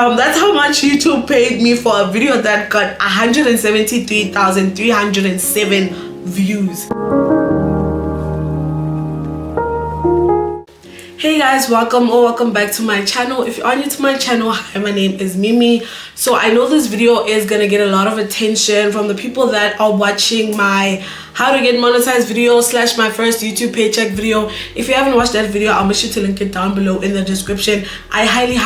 That's how much YouTube paid me for a video that got 173,307 views. Hey guys, welcome back to my channel. If you are new to my channel, hi, my name is Mimi. So I know this video is gonna get a lot of attention from the people that are watching my how to get monetized video / my first YouTube paycheck video. If you haven't watched that video, I'll make sure to link it down below in the description. I highly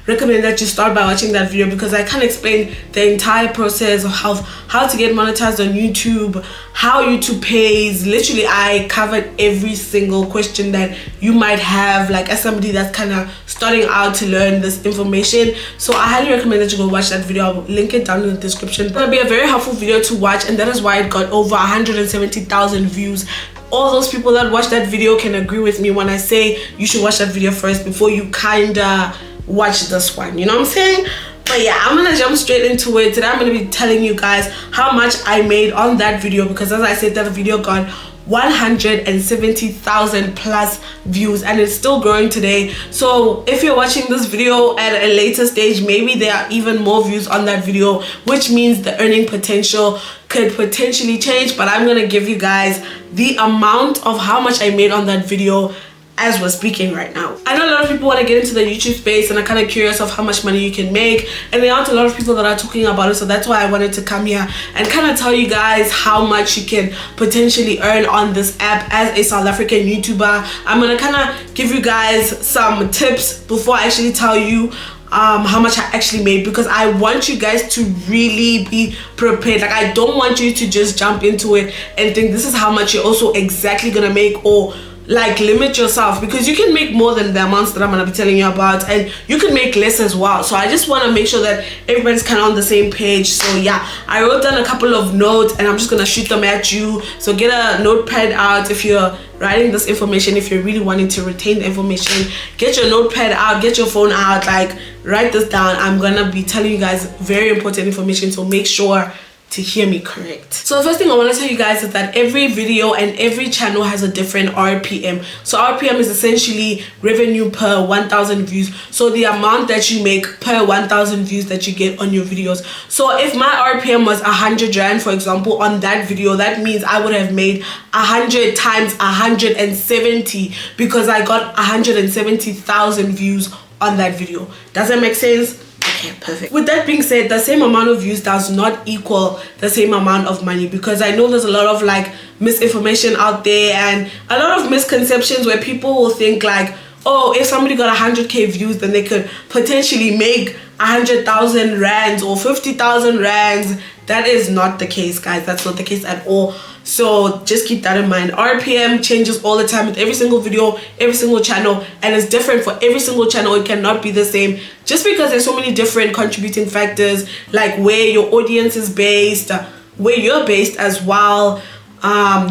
recommend that you start by watching that video because I can explain the entire process of how to get monetized on YouTube, how YouTube pays. Literally, I covered every single question that you might have, like as somebody that's kind of starting out to learn this information. So I highly recommend that you go watch that video. I'll link it down in the description. It's gonna be a very helpful video to watch, and that is why it got over 170,000 views. All those people that watch that video can agree with me when I say you should watch that video first before you kinda watch this one, you know what I'm saying? But yeah, I'm gonna jump straight into it. Today I'm gonna be telling you guys how much I made on that video, because as I said, that video got 170,000 plus views and it's still growing today. So if you're watching this video at a later stage, maybe there are even more views on that video, which means the earning potential could potentially change. But I'm gonna give you guys the amount of how much I made on that video as we're speaking right now. I know a lot of people want to get into the YouTube space and are kind of curious of how much money you can make, and there aren't a lot of people that are talking about it, so that's why I wanted to come here and kind of tell you guys how much you can potentially earn on this app as a South African YouTuber. I'm gonna kind of give you guys some tips before I actually tell you how much I actually made, because I want you guys to really be prepared. Like, I don't want you to just jump into it and think this is how much you're also exactly gonna make, or like limit yourself, because you can make more than the amounts that I'm gonna be telling you about, and you can make less as well. So I just want to make sure that everybody's kind of on the same page. So yeah, I wrote down a couple of notes and I'm just gonna shoot them at you. So get a notepad out if you're writing this information. If you're really wanting to retain the information, get your notepad out, get your phone out, like write this down. I'm gonna be telling you guys very important information, so make sure to hear me correct. So the first thing I want to tell you guys is that every video and every channel has a different RPM. So RPM is essentially revenue per 1,000 views. So the amount that you make per 1,000 views that you get on your videos. So if my RPM was 100 Rand, for example, on that video, that means I would have made 100 times 170, because I got 170,000 views on that video. Does that make sense? Okay, perfect. With that being said, the same amount of views does not equal the same amount of money, because I know there's a lot of like misinformation out there and a lot of misconceptions where people will think like, oh, if somebody got 100k views, then they could potentially make 100,000 rands or 50,000 rands. That is not the case, guys. That's not the case at all. So just keep that in mind. RPM changes all the time with every single video, every single channel, and it's different for every single channel. It cannot be the same, just because there's so many different contributing factors, like where your audience is based, where you're based as well,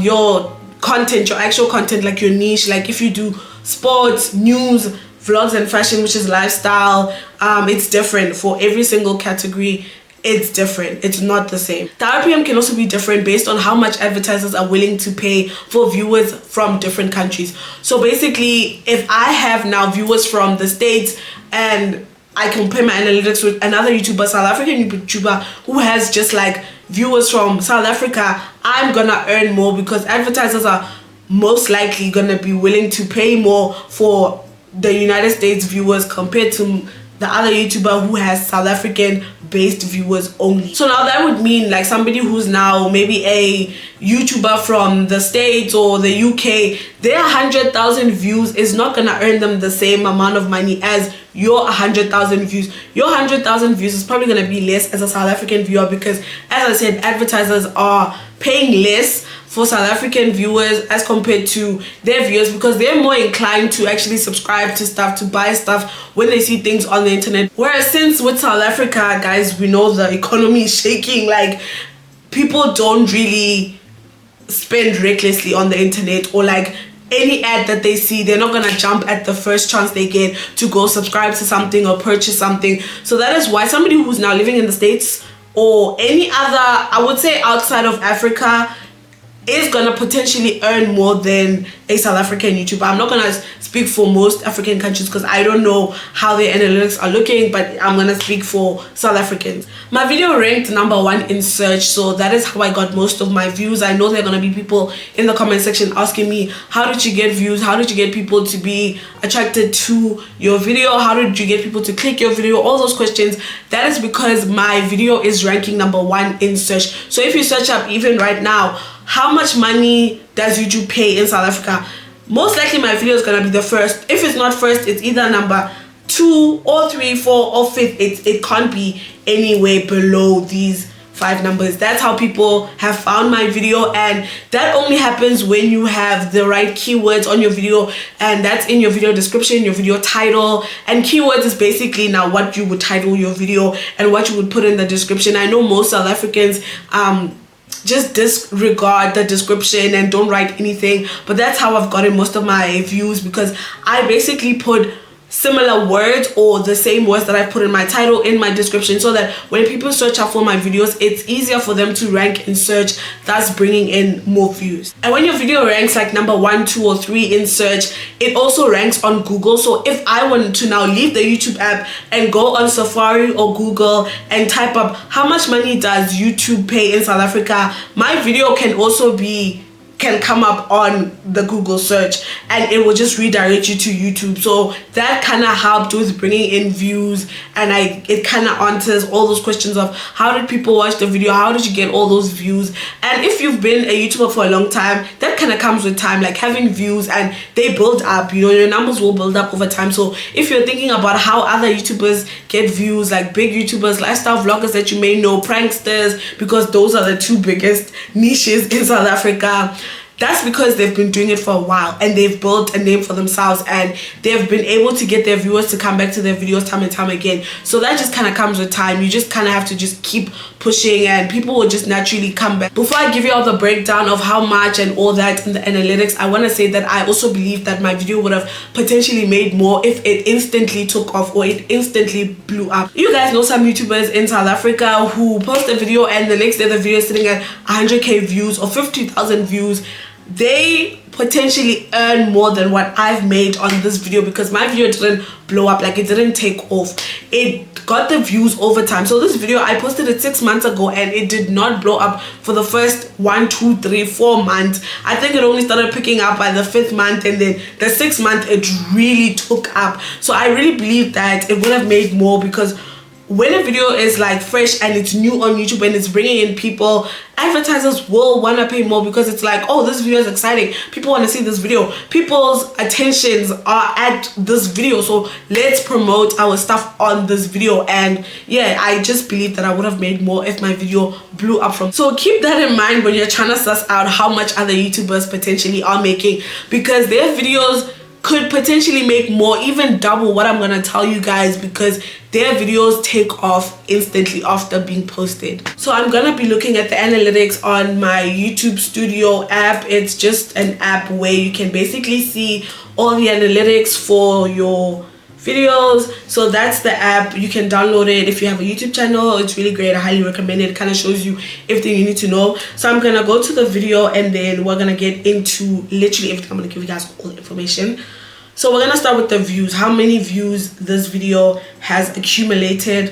your content, your actual content, like your niche. Like if you do sports, news, vlogs and fashion, which is lifestyle, it's different for every single category. It's different. It's not the same. The RPM can also be different based on how much advertisers are willing to pay for viewers from different countries. So basically, if I have now viewers from the States and I compare my analytics with another YouTuber, South African YouTuber, who has just like viewers from South Africa, I'm gonna earn more, because advertisers are most likely gonna be willing to pay more for the United States viewers compared to the other YouTuber who has South African based viewers only. So now that would mean like somebody who's now maybe a YouTuber from the States or the UK, their 100,000 views is not gonna earn them the same amount of money as your 100,000 views. Your 100,000 views is probably gonna be less as a South African viewer, because as I said, advertisers are paying less for South African viewers as compared to their viewers, because they're more inclined to actually subscribe to stuff, to buy stuff when they see things on the internet. Whereas since with South Africa, guys, we know the economy is shaking, like people don't really spend recklessly on the internet, or like any ad that they see, they're not gonna jump at the first chance they get to go subscribe to something or purchase something. So that is why somebody who's now living in the States or any other, I would say outside of Africa, is gonna potentially earn more than a South African YouTuber. I'm not gonna speak for most African countries because I don't know how their analytics are looking, but I'm gonna speak for South Africans. My video ranked #1 in search, so that is how I got most of my views. I know there are gonna be people in the comment section asking me, how did you get views? How did you get people to be attracted to your video? How did you get people to click your video? All those questions. That is because my video is ranking #1 in search. So if you search up even right now, how much money does YouTube pay in South Africa? Most likely my video is gonna be the first. If it's not first, it's either #2 or 3, 4 or 5th. It can't be anywhere below these 5 numbers. That's how people have found my video, and that only happens when you have the right keywords on your video, and that's in your video description, your video title. And keywords is basically now what you would title your video and what you would put in the description. I know most South Africans just disregard the description and don't write anything, but that's how I've gotten most of my views, because I basically put similar words or the same words that I put in my title in my description, so that when people search up for my videos, it's easier for them to rank in search, thus bringing in more views. And when your video ranks like #1, 2 or 3 in search, it also ranks on Google. So if I wanted to now leave the YouTube app and go on Safari or Google and type up how much money does YouTube pay in South Africa, my video can come up on the Google search, and it will just redirect you to YouTube. So that kind of helped with bringing in views, and it kind of answers all those questions of how did people watch the video, how did you get all those views. And if you've been a YouTuber for a long time, that kind of comes with time, like having views, and they build up, you know, your numbers will build up over time. So if you're thinking about how other YouTubers get views, like big YouTubers, lifestyle vloggers that you may know, pranksters, because those are the 2 biggest niches in South Africa, that's because they've been doing it for a while and they've built a name for themselves, and they've been able to get their viewers to come back to their videos time and time again. So that just kind of comes with time. You just kind of have to just keep pushing, and people will just naturally come back. Before I give you all the breakdown of how much and all that in the analytics, I want to say that I also believe that my video would have potentially made more if it instantly took off or it instantly blew up. You guys know some YouTubers in South Africa who post a video and the next day the video is sitting at 100k views or 50,000 views. They potentially earn more than what I've made on this video, because my video didn't blow up, like it didn't take off. It got the views over time. So this video, I posted it 6 months ago and it did not blow up for the first 1, 2, 3, 4 months. I think it only started picking up by the 5th month, and then the 6th month it really took up. So I really believe that it would have made more, because when a video is like fresh and it's new on YouTube and it's bringing in people, advertisers will want to pay more, because it's like, oh, this video is exciting, people want to see this video, people's attentions are at this video, so let's promote our stuff on this video. And yeah, I just believe that I would have made more if my video blew up from. So keep that in mind when you're trying to suss out how much other YouTubers potentially are making, because their videos could potentially make more, even double what I'm gonna tell you guys, because their videos take off instantly after being posted. So I'm gonna be looking at the analytics on my YouTube Studio app. It's just an app where you can basically see all the analytics for your videos. So that's the app. You can download it if you have a YouTube channel. It's really great. I highly recommend it. It kind of shows you everything you need to know. So I'm gonna go to the video and then we're gonna get into literally everything. I'm gonna give you guys all the information. So we're gonna start with the views, how many views this video has accumulated.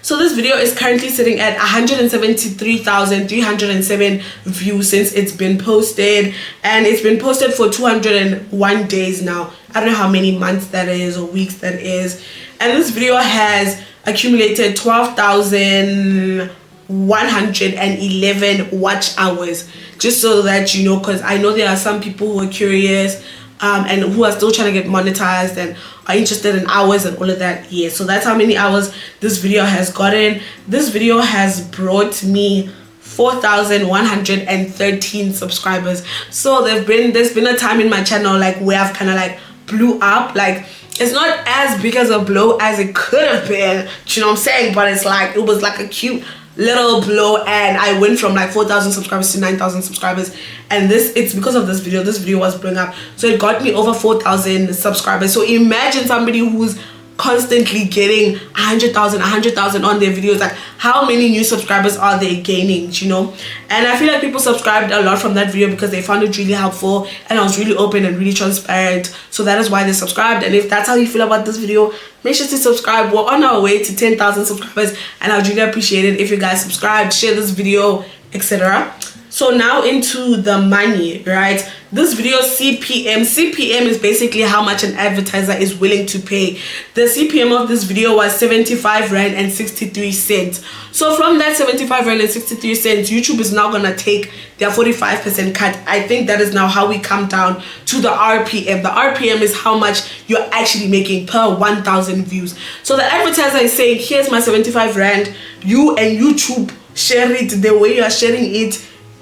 So this video is currently sitting at 173,307 views since it's been posted, and it's been posted for 201 days now. I don't know how many months that is or weeks that is. And this video has accumulated 12,111 watch hours, just so that you know, because I know there are some people who are curious and who are still trying to get monetized and are interested in hours and all of that. Yeah, so that's how many hours this video has gotten. This video has brought me 4,113 subscribers. So there's been a time in my channel like where I've kind of like blew up. Like, it's not as big as a blow as it could have been, you know what I'm saying, but it's like, it was like a cute little blow, and I went from like 4,000 subscribers to 9,000 subscribers, and it's because of this video. This video was blowing up, so it got me over 4,000 subscribers. So imagine somebody who's constantly getting 100,000 on their videos, like how many new subscribers are they gaining, you know? And I feel like people subscribed a lot from that video because they found it really helpful, and I was really open and really transparent, so that is why they subscribed. And if that's how you feel about this video, make sure to subscribe. We're on our way to 10,000 subscribers, and I would really appreciate it if you guys subscribe, share this video, etc. So now into the money, right? This video CPM is basically how much an advertiser is willing to pay. The CPM of this video was 75 rand and 63 cents. So from that 75 rand and 63 cents, YouTube is now gonna take their 45% cut. I think that is now how we come down to the RPM. The RPM is how much you're actually making per 1,000 views. So the advertiser is saying, here's my 75 rand, you and YouTube share it the way you are sharing it,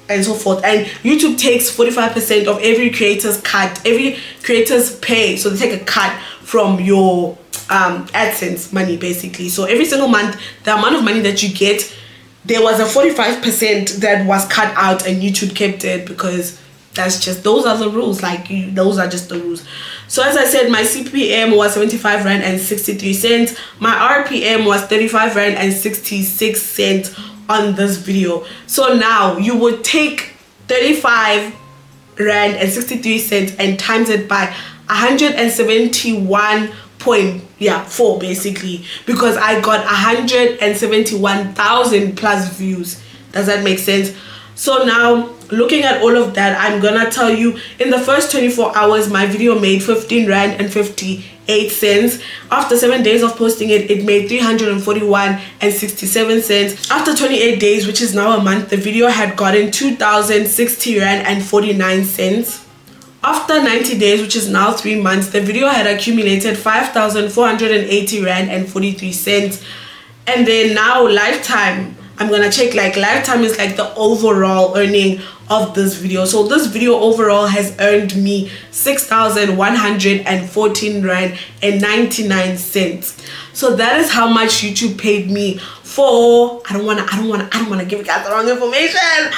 and so forth. And YouTube takes 45% of every creator's cut, every creator's pay. So they take a cut from your AdSense money, basically. So every single month, the amount of money that you get, there was a 45% that was cut out, and YouTube kept it because that's just, those are the rules. Like, those are just the rules. So as I said, my CPM was 75 rand and 63 cents. My RPM was 35 rand and 66 cents on this video. So now you would take 35 rand and 63 cents and times it by 171.4 basically, because I got 171,000 plus views. Does that make sense? So now, looking at all of that, I'm gonna tell you, in the first 24 hours my video made 15 rand and 58 cents. After 7 days of posting it, it made 341 and 67 cents. After 28 days, which is now a month, the video had gotten 2,060 rand and 49 cents. After 90 days, which is now 3 months, the video had accumulated 5,480 rand and 43 cents. And then now lifetime, I'm gonna check, like, lifetime is like the overall earning of this video. So this video overall has earned me 6,114 rand and 99 cents. So that is how much YouTube paid me for, I don't wanna give you guys the wrong information.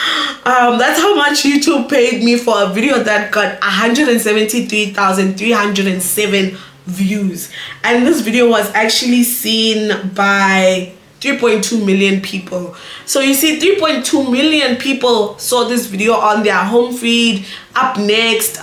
That's how much YouTube paid me for a video that got 173,307 views. And this video was actually seen by 3.2 million people. So you see, 3.2 million people saw this video on their home feed, up next,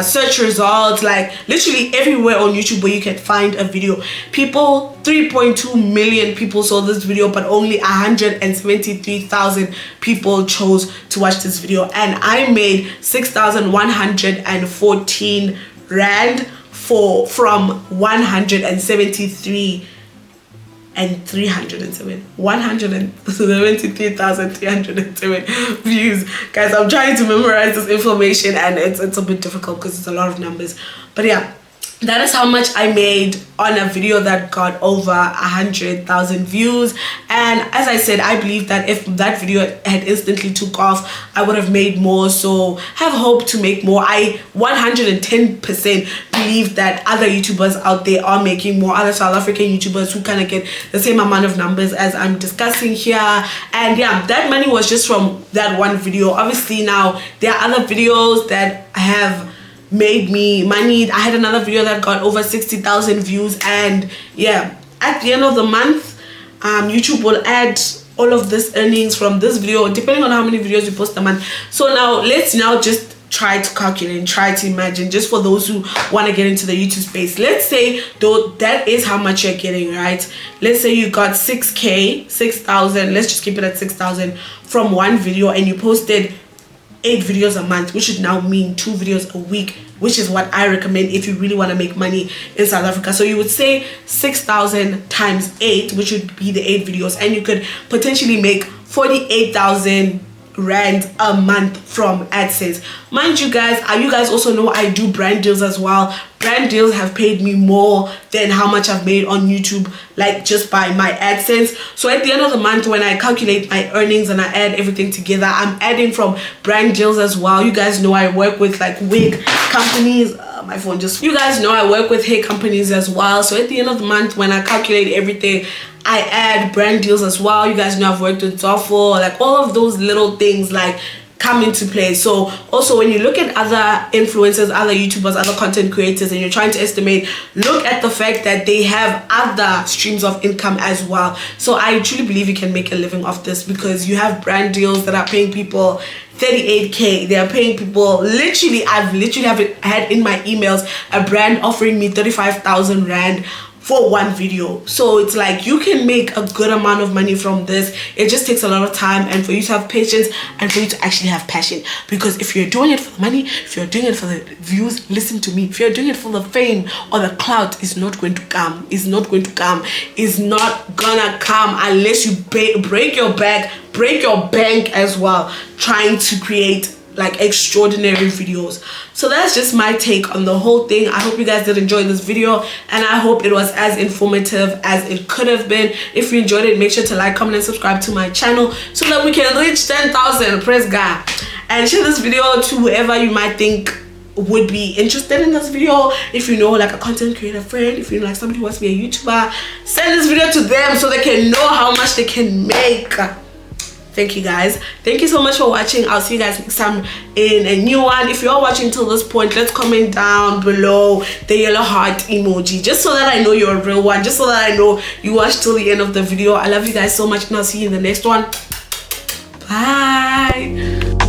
search results, like literally everywhere on YouTube where you can find a video. 3.2 million people saw this video, but only 173,000 people chose to watch this video. And I made 6,114 rand from 173 and 307 173,307 views. Guys, I'm trying to memorize this information, and it's a bit difficult because it's a lot of numbers. But yeah, that is how much I made on a video that got over 100,000 views. And as I said, I believe that if that video had instantly took off, I would have made more. So have hope to make more. I 110% believe that other YouTubers out there are making more, other South African YouTubers who kind of get the same amount of numbers as I'm discussing here. And yeah, that money was just from that one video. Obviously now there are other videos that have made me money. I had another video that got over 60,000 views, and yeah, at the end of the month, YouTube will add all of this earnings from this video depending on how many videos you post a month. So now let's just try to calculate and try to imagine, just for those who want to get into the YouTube space. Let's say though that is how much you're getting, right? Let's say you got 6,000, let's just keep it at 6,000 from one video, and you posted 8 videos a month, which should now mean 2 videos a week, which is what I recommend if you really want to make money in South Africa. So you would say 6,000 times 8, which would be the 8 videos, and you could potentially make 48,000 rand a month from AdSense. Mind you guys, also know I do brand deals as well. Brand deals have paid me more than how much I've made on YouTube, like just by my AdSense. So at the end of the month, when I calculate my earnings and I add everything together, I'm adding from brand deals as well. You guys know I work with like wig companies. My phone just, you guys know I work with hair companies as well. So at the end of the month, when I calculate everything, I add brand deals as well. You guys know I've worked with Zoffo, like all of those little things like come into play. So also when you look at other influencers, other YouTubers, other content creators, and you're trying to estimate, look at the fact that they have other streams of income as well. So I truly believe you can make a living off this, because you have brand deals that are paying people 38k. They are paying people, literally, I've literally had in my emails a brand offering me 35,000 rand for one video. So it's like you can make a good amount of money from this. It just takes a lot of time, and for you to have patience, and for you to actually have passion. Because if you're doing it for the money, if you're doing it for the views, listen to me, if you're doing it for the fame or the clout, it's not going to come. It's not going to come. It's not gonna come unless you break your back, break your bank as well, trying to create like extraordinary videos. So that's just my take on the whole thing. I hope you guys did enjoy this video, and I hope it was as informative as it could have been. If you enjoyed it, make sure to like, comment, and subscribe to my channel so that we can reach 10,000. Praise God. And share this video to whoever you might think would be interested in this video. If you know like a content creator friend, if you know like somebody who wants to be a YouTuber, send this video to them so they can know how much they can make. Thank you guys. Thank you so much for watching. I'll see you guys next time in a new one. If you're watching till this point, let's comment down below the yellow heart emoji, just so that I know you're a real one, just so that I know you watched till the end of the video. I love you guys so much, and I'll see you in the next one. Bye.